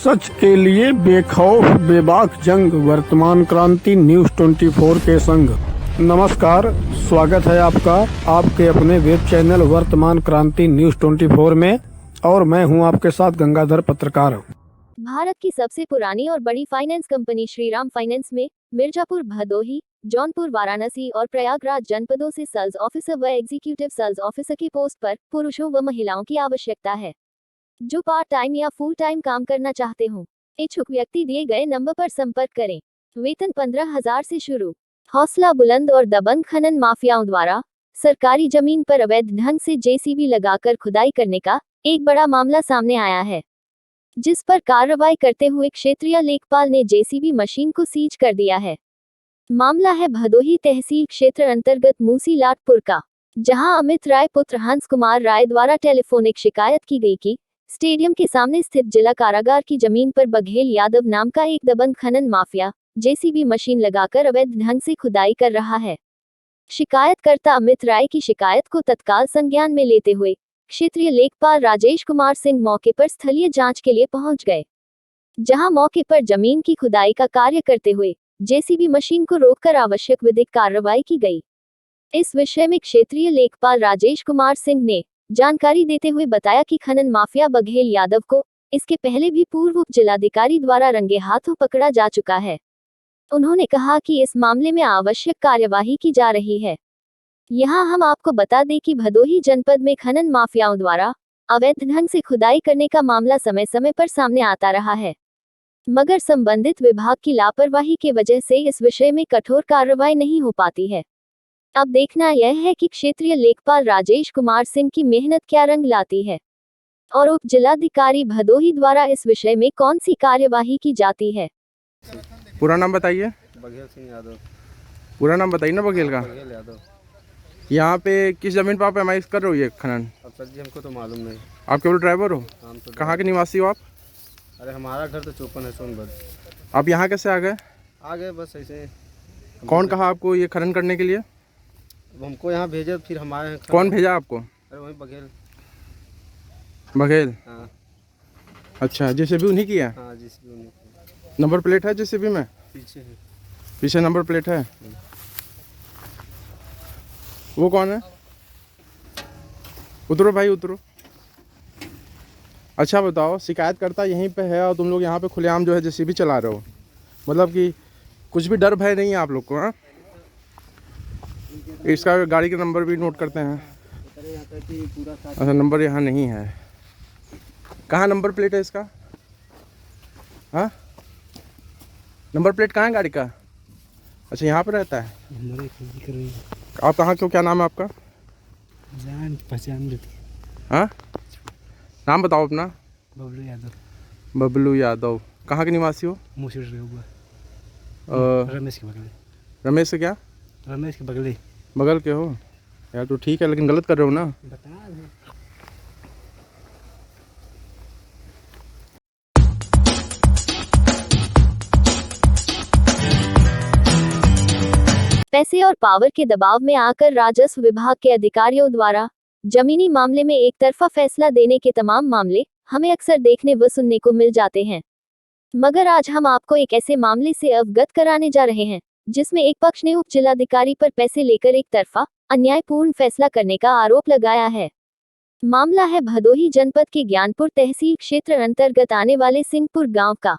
सच के लिए बेखौफ बेबाक जंग, वर्तमान क्रांति न्यूज 24 के संग। नमस्कार, स्वागत है आपका आपके अपने वेब चैनल वर्तमान क्रांति न्यूज 24 में, और मैं हूं आपके साथ गंगाधर पत्रकार। भारत की सबसे पुरानी और बड़ी फाइनेंस कंपनी श्रीराम फाइनेंस में मिर्जापुर, भदोही, जौनपुर, वाराणसी और प्रयागराज जनपदों से सेल्स ऑफिसर व एग्जीक्यूटिव सेल्स ऑफिसर की पोस्ट पर पुरुषों व महिलाओं की आवश्यकता है। जो पार्ट टाइम या फुल टाइम काम करना चाहते हो, इच्छुक व्यक्ति दिए गए नंबर पर संपर्क करें। वेतन 15,000 से शुरू। हौसला बुलंद और दबंग खनन माफियाओं द्वारा सरकारी जमीन पर अवैध ढंग से जेसीबी लगाकर खुदाई करने का एक बड़ा मामला सामने आया है, जिस पर कार्रवाई करते हुए क्षेत्रीय लेखपाल ने जेसीबी मशीन को सीज कर दिया है। मामला है भदोही तहसील क्षेत्र अंतर्गत मूसी लाटपुर का, जहां अमित राय पुत्र हंस कुमार राय द्वारा टेलीफोनिक शिकायत की गई कि स्टेडियम के सामने स्थित जिला कारागार की जमीन पर बघेल यादव नाम का एक दबंग खनन माफिया जेसीबी मशीन लगाकर अवैध ढंग से खुदाई कर रहा है। शिकायतकर्ता अमित राय की शिकायत को तत्काल संज्ञान में लेते हुए क्षेत्रीय लेखपाल राजेश कुमार सिंह मौके पर स्थलीय जांच के लिए पहुंच गए, जहां मौके पर जमीन की खुदाई का कार्य करते हुए जेसीबी मशीन को रोककर आवश्यक विधिक कार्रवाई की गई। इस विषय में क्षेत्रीय लेखपाल राजेश कुमार सिंह ने जानकारी देते हुए बताया कि खनन माफिया बघेल यादव को इसके पहले भी पूर्व उप जिलाधिकारी द्वारा रंगे हाथों पकड़ा जा चुका है। उन्होंने कहा कि इस मामले में आवश्यक कार्यवाही की जा रही है। यहाँ हम आपको बता दें कि भदोही जनपद में खनन माफियाओं द्वारा अवैध ढंग से खुदाई करने का मामला समय समय पर सामने आता रहा है, मगर संबंधित विभाग की लापरवाही के वजह से इस विषय में कठोर कार्रवाई नहीं हो पाती है। अब देखना यह है कि क्षेत्रीय लेखपाल राजेश कुमार सिंह की मेहनत क्या रंग लाती है और उप जिलाधिकारी भदोही द्वारा इस विषय में कौन सी कार्यवाही की जाती है। पूरा नाम बताइए। बघेल सिंह यादव। पूरा नाम बताइए ना बघेल का। बघेल यादव। यहाँ पे किस जमीन पर आप एमआई कर रहे हो ये खनन? अब सर जी हमको तो मालूम नहीं। आप केवल ड्राइवर हो? हम तो कहाँ के निवासी हो आप? अरे हमारा घर तो चौपन है, सोनभद्र। आप यहाँ कैसे आ गए? आ गए बस ऐसे। कौन कहा आपको ये खनन करने के लिए? अब हमको यहाँ भेजे, फिर हमारे कौन भेजा आपको? अरे वही बघेल। बघेल? हाँ अच्छा, जेसीबी उन्हीं की है? हाँ जिस भी उन्हीं। नंबर प्लेट है जेसीबी में? पीछे है। पीछे नंबर प्लेट है। वो कौन है? उतरो भाई उतरो। अच्छा बताओ, शिकायतकर्ता यहीं पे है और तुम लोग यहाँ पे खुलेआम जो है जेसीबी चला रहे हो, मतलब कि कुछ भी डर भय नहीं है आप लोग को? हाँ, इसका गाड़ी का नंबर भी नोट करते हैं। अच्छा, नंबर यहाँ नहीं है। कहाँ नंबर प्लेट है इसका? हाँ, नंबर प्लेट कहाँ है गाड़ी का? अच्छा, यहाँ पे रहता है। आप कहाँ क्यों, क्या नाम है आपका? जान पहचान। हाँ, नाम बताओ अपना। बबलू यादव। बबलू यादव। कहाँ के निवासी हो? मुसीर हुआ। रमेश के बगले। रमेश से क्या? रमेश के बगले। बगल के हो यार? तो ठीक है, लेकिन गलत कर रहे हो ना। बता दो। पैसे और पावर के दबाव में आकर राजस्व विभाग के अधिकारियों द्वारा जमीनी मामले में एक तरफा फैसला देने के तमाम मामले हमें अक्सर देखने व सुनने को मिल जाते हैं, मगर आज हम आपको एक ऐसे मामले से अवगत कराने जा रहे हैं जिसमें एक पक्ष ने उप जिलाधिकारी पर पैसे लेकर एक तरफा अन्यायपूर्ण फैसला करने का आरोप लगाया है। मामला है भदोही जनपद के ज्ञानपुर तहसील क्षेत्र अंतर्गत आने वाले सिंहपुर गांव का,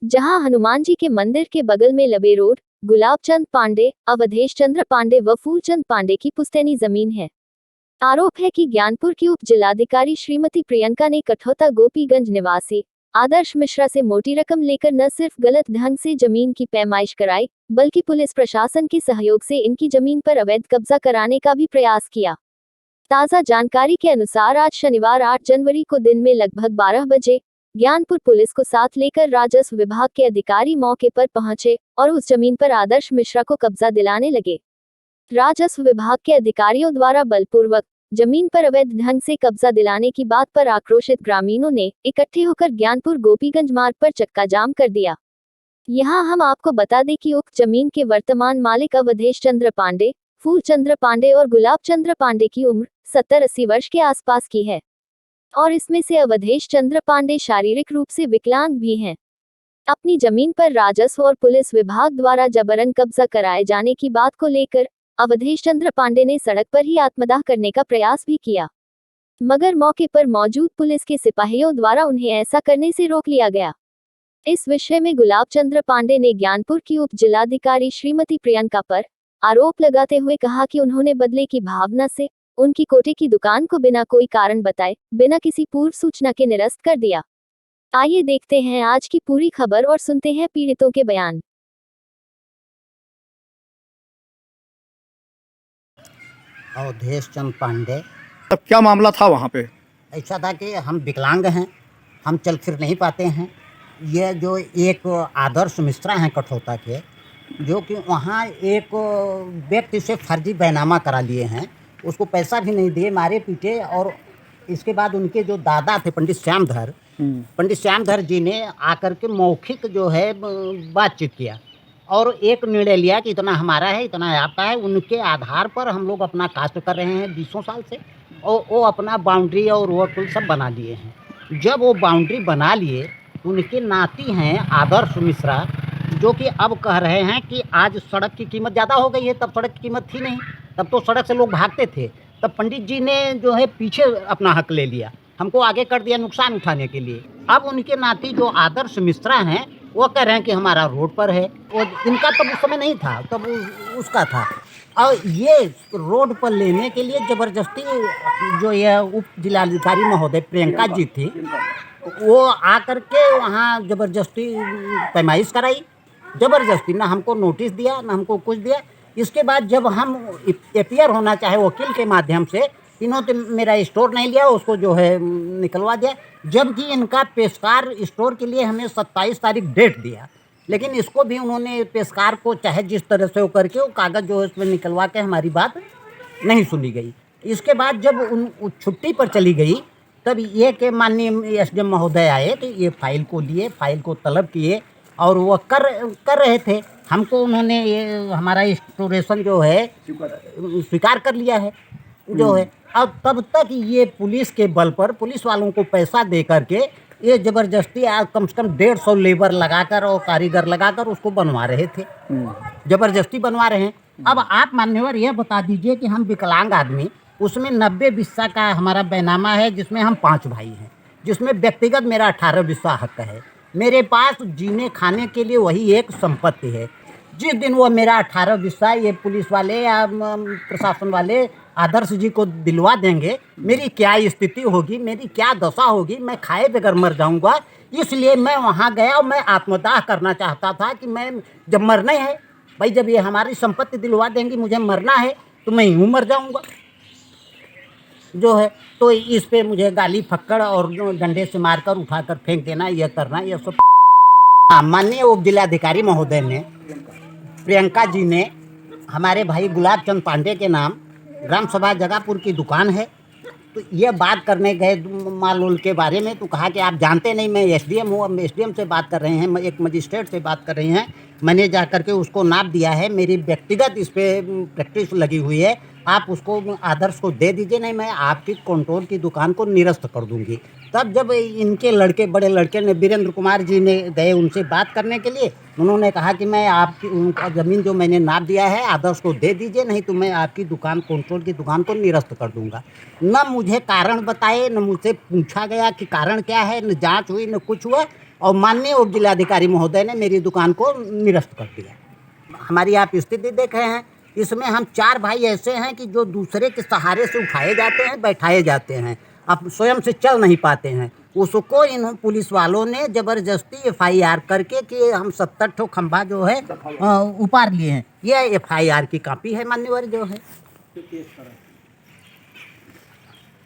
जहां हनुमान जी के मंदिर के बगल में लबे रोड गुलाब चंद पांडे, अवधेश चंद्र पांडे व फूलचंद पांडे की पुश्तैनी जमीन है। आरोप है कि ज्ञानपुर की उप जिलाधिकारी श्रीमती प्रियंका ने कठौता गोपीगंज निवासी आदर्श मिश्रा से मोटी रकम लेकर न सिर्फ गलत ढंग से जमीन की पैमाइश कराई, बल्कि पुलिस प्रशासन के सहयोग से इनकी जमीन पर अवैध कब्जा कराने का भी प्रयास किया। ताजा जानकारी के अनुसार आज शनिवार 8 जनवरी को दिन में लगभग 12 बजे ज्ञानपुर पुलिस को साथ लेकर राजस्व विभाग के अधिकारी मौके पर पहुंचे और उस जमीन पर आदर्श मिश्रा को कब्जा दिलाने लगे। राजस्व विभाग के अधिकारियों द्वारा बलपूर्वक जमीन पर अवैध ढंग से कब्जा दिलाने की बात पर आक्रोशित ग्रामीणों ने इकट्ठे होकर ज्ञानपुर गोपीगंज मार्ग पर चक्का जाम कर दिया। यहाँ हम आपको बता दें कि उक्त जमीन के वर्तमान मालिक अवधेश चंद्र पांडे, फूलचंद्र पांडे और गुलाब चंद्र पांडे की उम्र 70-80 वर्ष के आसपास की है और इसमें से अवधेश चंद्र पांडे शारीरिक रूप से विकलांग भी हैं। अपनी जमीन पर राजस्व और पुलिस विभाग द्वारा जबरन कब्जा कराए जाने की बात को लेकर अवधेश चंद्र पांडे ने सड़क पर ही आत्मदाह करने का प्रयास भी किया, मगर मौके पर मौजूद पुलिस के सिपाहियों द्वारा उन्हें ऐसा करने से रोक लिया गया। इस विषय में गुलाब चंद्र पांडे ने ज्ञानपुर की उप जिलाधिकारी श्रीमती प्रियंका पर आरोप लगाते हुए कहा कि उन्होंने बदले की भावना से उनकी कोटे की दुकान को बिना कोई कारण बताए, बिना किसी पूर्व सूचना के निरस्त कर दिया। आइए देखते हैं आज की पूरी खबर और सुनते हैं पीड़ितों के बयान। अवधेश चंद पांडे। तब क्या मामला था वहाँ पे? ऐसा था कि हम विकलांग हैं, हम चल फिर नहीं पाते हैं। ये जो एक आदर्श मिश्रा हैं कठौता के, जो कि वहाँ एक व्यक्ति से फर्जी बैनामा करा लिए हैं, उसको पैसा भी नहीं दिए, मारे पीटे। और इसके बाद उनके जो दादा थे पंडित श्यामधर जी ने आकर के मौखिक जो है बातचीत किया और एक निर्णय लिया कि इतना हमारा है, इतना आपका है। उनके आधार पर हम लोग अपना कास्ट कर रहे हैं 20 साल से, और वो अपना बाउंड्री और वो कुल सब बना लिए हैं। जब वो बाउंड्री बना लिए, उनके नाती हैं आदर्श मिश्रा, जो कि अब कह रहे हैं कि आज सड़क की कीमत ज़्यादा हो गई है, तब सड़क की कीमत थी नहीं, तब तो सड़क से लोग भागते थे। तब पंडित जी ने जो है पीछे अपना हक ले लिया, हमको आगे कर दिया नुकसान उठाने के लिए। अब उनके नाती जो आदर्श मिश्रा हैं, वो कह रहे हैं कि हमारा रोड पर है। और इनका तब उस समय नहीं था, तब उसका था। और ये रोड पर लेने के लिए ज़बरदस्ती जो यह उप जिलाधिकारी महोदय प्रियंका जी थी, वो आकर के वहाँ ज़बरदस्ती पैमाइश कराई। ज़बरदस्ती ना हमको नोटिस दिया, ना हमको कुछ दिया। इसके बाद जब हम एपीआर होना चाहे वकील के माध्यम से, इन्होंने मेरा स्टोर नहीं लिया, उसको जो है निकलवा दिया। जबकि इनका पेशकार स्टोर के लिए हमें 27 तारीख डेट दिया, लेकिन इसको भी उन्होंने पेशकार को चाहे जिस तरह से वो करके वो कागज़ जो है उसमें निकलवा के हमारी बात नहीं सुनी गई। इसके बाद जब उन छुट्टी पर चली गई, तब ये के माननीय एसडीएम महोदय आए कि ये फाइल को लिए, फाइल को तलब किए और वो कर रहे थे। हमको उन्होंने ये हमारा स्टोरेशन जो है स्वीकार कर लिया है जो है। अब तब तक ये पुलिस के बल पर, पुलिस वालों को पैसा दे करके ये ज़बरदस्ती कम से कम 150 लेबर लगाकर और कारीगर लगाकर उसको बनवा रहे थे, ज़बरदस्ती बनवा रहे हैं। अब आप मान्यवर यह बता दीजिए कि हम विकलांग आदमी, उसमें 90 बिस्सा का हमारा बैनामा है, जिसमें हम 5 भाई हैं, जिसमें व्यक्तिगत मेरा 18 बिस्सा हक है। मेरे पास जीने खाने के लिए वही एक संपत्ति है। जिस दिन वो मेरा 18 बिस्सा ये पुलिस वाले या प्रशासन वाले आदर्श जी को दिलवा देंगे, मेरी क्या स्थिति होगी, मेरी क्या दशा होगी, मैं खाए बगैर मर जाऊंगा। इसलिए मैं वहाँ गया और मैं आत्मदाह करना चाहता था कि मैं जब मरना है भाई, जब ये हमारी संपत्ति दिलवा देंगी, मुझे मरना है तो मैं यूँ मर जाऊंगा जो है। तो इस पे मुझे गाली फक्कड़ और डंडे से मारकर उठाकर फेंक देना, यह करना, यह सब। माननीय उप जिलाधिकारी महोदय ने, प्रियंका जी ने हमारे भाई गुलाब चंद पांडे के नाम ग्राम सभा जगापुर की दुकान है, तो ये बात करने गए माल उल के बारे में, तो कहा कि आप जानते नहीं मैं एसडीएम हूँ। अब एसडीएम से बात कर रहे हैं, एक मजिस्ट्रेट से बात कर रहे हैं। मैंने जा करके उसको नाप दिया है, मेरी व्यक्तिगत इस पर प्रैक्टिस लगी हुई है, आप उसको आदर्श को दे दीजिए, नहीं मैं आपकी कंट्रोल की दुकान को निरस्त कर दूंगी। तब जब इनके लड़के, बड़े लड़के ने, वीरेंद्र कुमार जी ने गए उनसे बात करने के लिए, उन्होंने कहा कि मैं आपकी उनका ज़मीन जो मैंने नाप दिया है आदर्श को दे दीजिए, नहीं तो मैं आपकी दुकान, कंट्रोल की दुकान को निरस्त कर दूंगा। न मुझे कारण बताए, न मुझसे पूछा गया कि कारण क्या है, न जाँच हुई, न कुछ हुआ। और माननीय उप जिलाधिकारी महोदय ने मेरी दुकान को निरस्त कर दिया। हमारी आप स्थिति देख रहे हैं, इसमें हम 4 भाई ऐसे हैं कि जो दूसरे के सहारे से उठाए जाते हैं, बैठाए जाते हैं, अब स्वयं से चल नहीं पाते हैं। उसको इन पुलिस वालों ने ज़बरदस्ती FIR करके कि हम 70 ठो खंभा जो है उपार लिए हैं। यह FIR की कॉपी है मान्यवर जो है।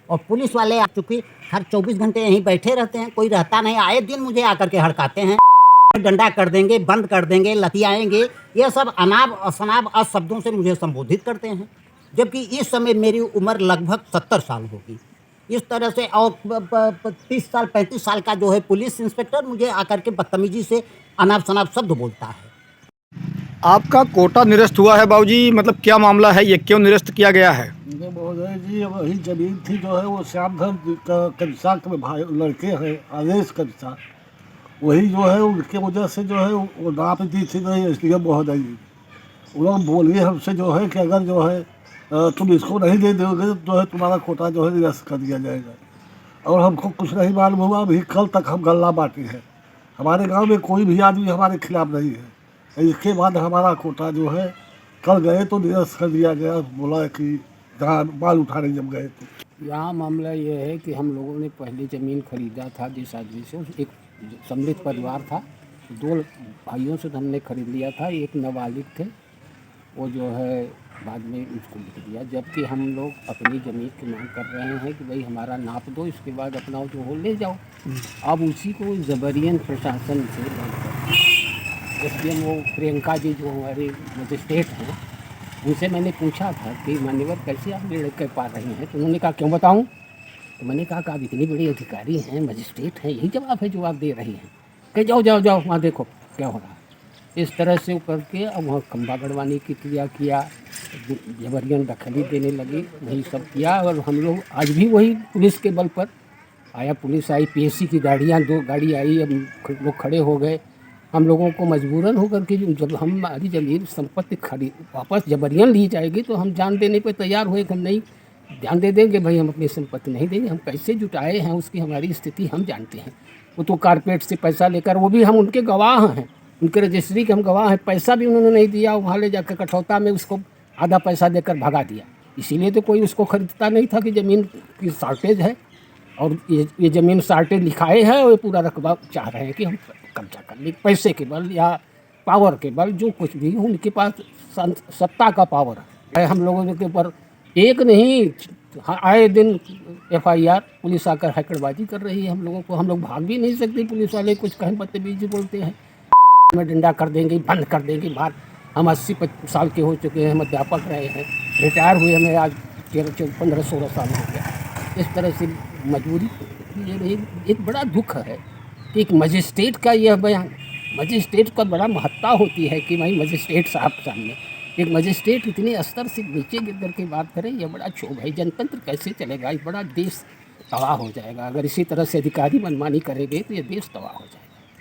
और पुलिस वाले आ चुकी हर 24 घंटे यहीं बैठे रहते हैं, कोई रहता नहीं। आए दिन मुझे आकर के हड़काते हैं, डंडा कर देंगे, बंद कर देंगे, लतियाएंगे, ये सब अनाब असनाब शब्दों से मुझे संबोधित करते हैं। जबकि इस समय मेरी उम्र लगभग 70 साल होगी। इस तरह से और 30 साल 35 साल का जो है पुलिस इंस्पेक्टर मुझे आकर के बदतमीजी से अनाब शनाब शब्द बोलता है। आपका कोटा निरस्त हुआ है बाबूजी, मतलब क्या मामला है, ये क्यों निरस्त किया गया है? ये महोदय जी वही जमीन थी जो है वो श्यामधन का कंसा के भाई लड़के हैं आदेश कंसा, वही जो है उनके वजह से जो है वो नाप दी थी नहीं एसडीएम महोदय जी। वो लोग बोलिए हमसे जो है कि अगर जो है तुम इसको नहीं दे दोगे तो जो है तुम्हारा कोटा जो है निरस्त कर दिया जाएगा। और हमको कुछ नहीं मालूम हुआ, अभी कल तक हम गल्ला बांटे हैं। हमारे गांव में कोई भी आदमी हमारे खिलाफ नहीं है। इसके बाद हमारा कोटा जो है कल गए तो निरस्त कर दिया गया, बोला कि जहाँ माल उठाने जब गए थे। यहाँ मामला ये है कि हम लोगों ने पहले ज़मीन खरीदा था जिस आदमी से, एक समृद्ध परिवार था, 2 भाइयों से हमने खरीद लिया था, एक नाबालिग थे, वो जो है बाद में उसको लिख दिया। जबकि हम लोग अपनी ज़मीन की मांग कर रहे हैं कि भाई हमारा नाप दो, इसके बाद अपना जो हो ले जाओ। अब उसी को जबरियन प्रशासन से एसडीएम वो प्रियंका जी जो हमारे मजिस्ट्रेट हैं, उनसे मैंने पूछा था कि मान्यवर कैसे आप निर्णय कर पा रहे हैं, तो उन्होंने कहा क्यों बताऊं। तो मैंने कहा कि आप इतनी बड़ी अधिकारी हैं, मजिस्ट्रेट हैं, यही जवाब है जो आप दे रही हैं कि जाओ जाओ जाओ वहाँ देखो क्या हो रहा है। इस तरह से वो करके अब वहाँ खंबा गड़वाने की क्रिया किया, जबरियन दखली देने लगी, वही सब किया। और हम लोग आज भी वही पुलिस के बल पर आया, पुलिस आई, पीएससी की गाड़ियाँ 2 गाड़ी आई, अब लोग खड़े हो गए। हम लोगों को मजबूरन होकर के जब हमारी ज़मीन संपत्ति खरीद वापस जबरियन ली जाएगी तो हम जान देने पर तैयार हुए कि हम नहीं ध्यान दे देंगे, भाई हम अपनी संपत्ति नहीं देंगे। हम कैसे जुटाए हैं उसकी हमारी स्थिति हम जानते हैं। वो तो कारपेट से पैसा लेकर, वो भी हम उनके गवाह हैं, उनके रजिस्ट्री के हम गवाह हैं, पैसा भी उन्होंने नहीं दिया, वहाँ ले जाकर कठौता में उसको आधा पैसा देकर भगा दिया। इसीलिए तो कोई उसको खरीदता नहीं था कि ज़मीन की शॉर्टेज है, और ये ज़मीन शॉर्टेज लिखाए है और ये पूरा रकबा चाह रहे हैं कि हम कब्जा कर ले, पैसे के बल या पावर के बल, जो कुछ भी हो, उनके पास सत्ता का पावर है। हम लोगों के ऊपर एक नहीं आए दिन FIR पुलिस आकर हैकड़बाजी कर रही है हम लोगों को। हम लोग भाग भी नहीं सकते, पुलिस वाले कुछ कहीं बदतमीजी बोलते हैं, में डंडा कर देंगे, बंद कर देंगे बाहर। हम 80-85 साल के हो चुके हैं, हम अध्यापक रहे हैं, रिटायर हुए हमें आज 13-15-16 साल हो गया। इस तरह से मजबूरी, ये एक बड़ा दुख है कि एक मजिस्ट्रेट का यह बयान, मजिस्ट्रेट का बड़ा महत्ता होती है कि भाई मजिस्ट्रेट साहब सामने एक मजिस्ट्रेट इतने स्तर से नीचे गिर कर के बात करें, यह बड़ा क्षोभ है। जनतंत्र कैसे चलेगा, ये बड़ा देश तबाह हो जाएगा। अगर इसी तरह से अधिकारी मनमानी करेंगे तो ये देश तबाह हो जाएगा।